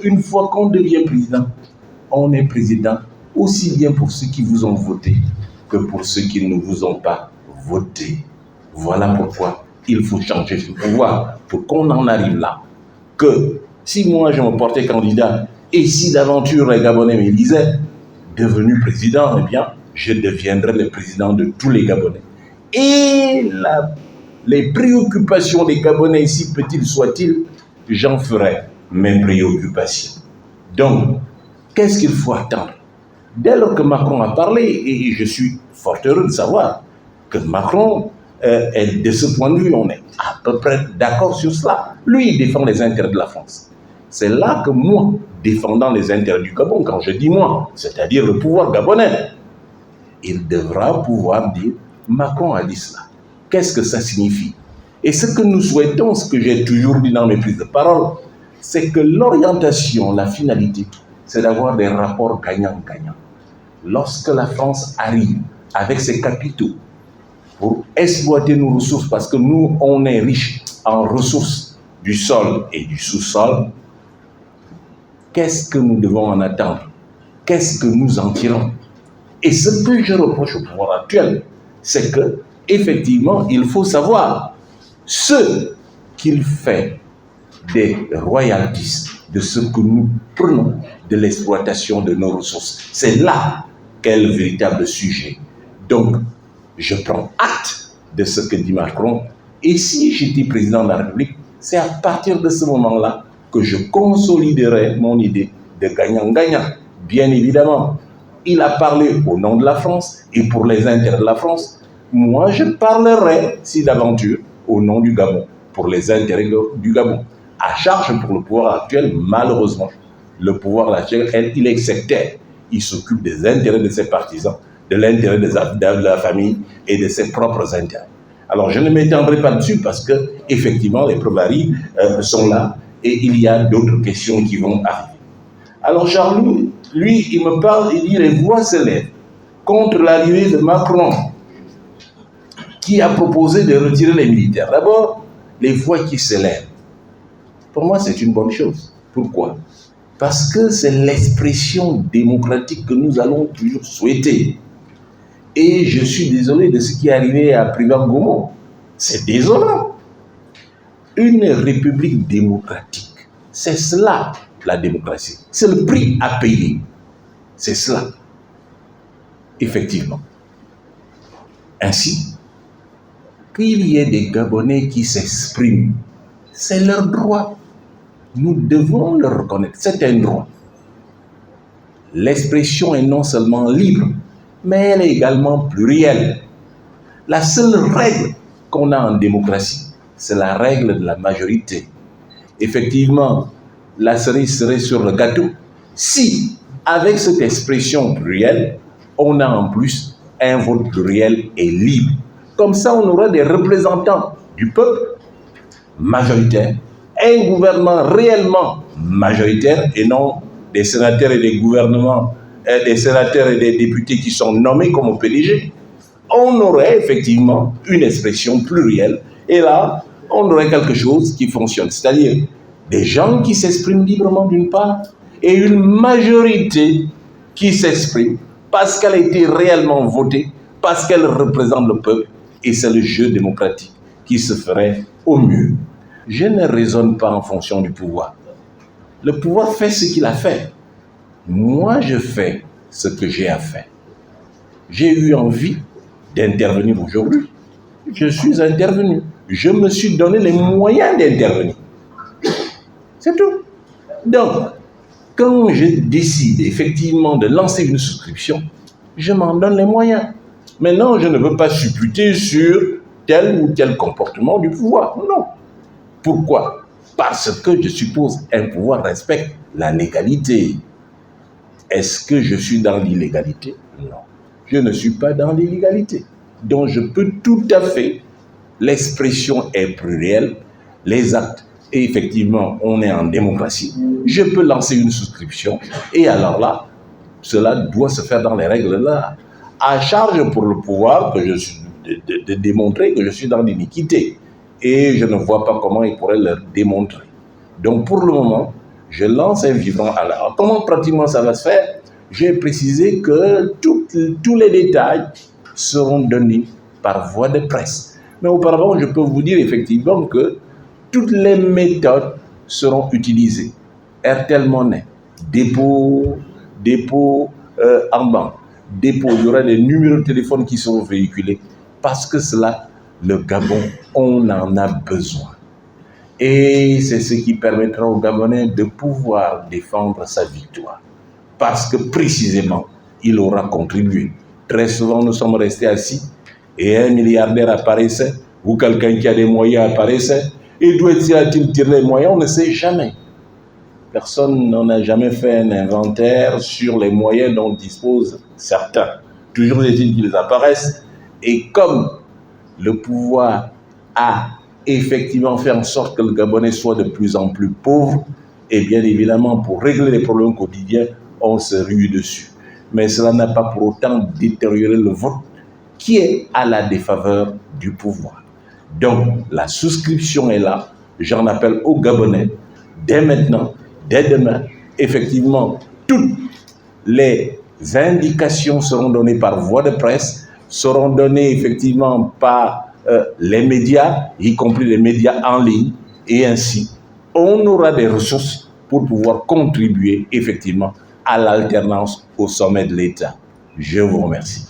une fois qu'on devient président, on est président aussi bien pour ceux qui vous ont voté que pour ceux qui ne vous ont pas voté. Voilà pourquoi il faut changer ce pouvoir pour qu'on en arrive là. Que si moi je me portais candidat et si d'aventure les Gabonais me disaient devenu président, eh bien, je deviendrai le président de tous les Gabonais. Et les préoccupations des Gabonais, si petites soient-ils, j'en ferai mes préoccupations. Donc, qu'est-ce qu'il faut attendre? Dès lors que Macron a parlé, et je suis fort heureux de savoir que Macron, de ce point de vue, on est à peu près d'accord sur cela. Lui, il défend les intérêts de la France. C'est là que moi, défendant les intérêts du Gabon, quand je dis moi, c'est-à-dire le pouvoir gabonais, il devra pouvoir dire, Macron a dit cela. Qu'est-ce que ça signifie? Et ce que nous souhaitons, ce que j'ai toujours dit dans mes prises de parole, c'est que l'orientation, la finalité, c'est d'avoir des rapports gagnant-gagnant. Lorsque la France arrive avec ses capitaux pour exploiter nos ressources, parce que nous, on est riche en ressources du sol et du sous-sol, qu'est-ce que nous devons en attendre? Qu'est-ce que nous en tirons? Et ce que je reproche au pouvoir actuel, c'est que, effectivement, il faut savoir ce qu'il fait des royalties, de ce que nous prenons de l'exploitation de nos ressources. C'est là qu'est le véritable sujet. Donc, je prends acte de ce que dit Macron. Et si j'étais président de la République, c'est à partir de ce moment-là que je consoliderai mon idée de gagnant-gagnant. Bien évidemment, il a parlé au nom de la France et pour les intérêts de la France. Moi, je parlerai, si d'aventure, au nom du Gabon, pour les intérêts du Gabon. À charge pour le pouvoir actuel, malheureusement, le pouvoir actuel, il est sectaire. Il s'occupe des intérêts de ses partisans, de l'intérêt de la famille et de ses propres intérêts. Alors, je ne m'étendrai pas dessus parce que, effectivement, les probabilités sont là et il y a d'autres questions qui vont arriver. Alors, Charles, lui, il me parle, il dit les voix s'élèvent contre l'arrivée de Macron, qui a proposé de retirer les militaires. D'abord, les voix qui s'élèvent. Pour moi, c'est une bonne chose. Pourquoi? Parce que c'est l'expression démocratique que nous allons toujours souhaiter. Et je suis désolé de ce qui est arrivé à Privat-Gomo. C'est désolant. Une république démocratique, c'est cela, la démocratie. C'est le prix à payer. C'est cela. Effectivement. Ainsi, qu'il y ait des Gabonais qui s'expriment, c'est leur droit. Nous devons le reconnaître. C'est un droit. L'expression est non seulement libre, mais elle est également plurielle. La seule règle qu'on a en démocratie, c'est la règle de la majorité. Effectivement, la cerise serait sur le gâteau si, avec cette expression plurielle, on a en plus un vote pluriel et libre. Comme ça, on aura des représentants du peuple majoritaire, un gouvernement réellement majoritaire et non des sénateurs et des gouvernements, des sénateurs et des députés qui sont nommés comme au PDG. On aurait effectivement une expression plurielle et là, on aurait quelque chose qui fonctionne. C'est-à-dire des gens qui s'expriment librement d'une part et une majorité qui s'exprime parce qu'elle a été réellement votée, parce qu'elle représente le peuple et c'est le jeu démocratique qui se ferait au mieux. Je ne raisonne pas en fonction du pouvoir. Le pouvoir fait ce qu'il a fait. Moi, je fais ce que j'ai à faire. J'ai eu envie d'intervenir aujourd'hui. Je suis intervenu. Je me suis donné les moyens d'intervenir. C'est tout. Donc, quand je décide effectivement de lancer une souscription, je m'en donne les moyens. Maintenant, je ne veux pas supputer sur tel ou tel comportement du pouvoir. Non. Pourquoi? Parce que je suppose un pouvoir respecte la légalité. Est-ce que je suis dans l'illégalité? Non. Je ne suis pas dans l'illégalité. Donc je peux tout à fait, l'expression est plurielle, les actes, et effectivement, on est en démocratie, je peux lancer une souscription, et alors là, cela doit se faire dans les règles là. À charge pour le pouvoir de démontrer que je suis dans l'iniquité. Et je ne vois pas comment il pourrait le démontrer. Donc pour le moment, je lance un vivant à l'art. Comment pratiquement ça va se faire? J'ai précisé que tous les détails seront donnés par voie de presse. Mais auparavant, je peux vous dire effectivement que toutes les méthodes seront utilisées. Airtel Money, dépôt en banque, dépôt, il y aura des numéros de téléphone qui seront véhiculés parce que cela, le Gabon, on en a besoin. Et c'est ce qui permettra aux Gabonais de pouvoir défendre sa victoire. Parce que précisément, il aura contribué. Très souvent, nous sommes restés assis et un milliardaire apparaissait ou quelqu'un qui a des moyens apparaissait. Et d'où a-t-il tiré les moyens? On ne sait jamais. Personne n'en a jamais fait un inventaire sur les moyens dont disposent certains. Toujours est-il qu'ils apparaissent. Et comme le pouvoir a effectivement fait en sorte que le Gabonais soit de plus en plus pauvre, et bien évidemment, pour régler les problèmes quotidiens, on se rue dessus. Mais cela n'a pas pour autant détérioré le vote qui est à la défaveur du pouvoir. Donc, la souscription est là. J'en appelle aux Gabonais, dès maintenant, dès demain, effectivement, toutes les indications seront données par voie de presse, seront données effectivement par les médias, y compris les médias en ligne, et ainsi, on aura des ressources pour pouvoir contribuer effectivement à l'alternance au sommet de l'État. Je vous remercie.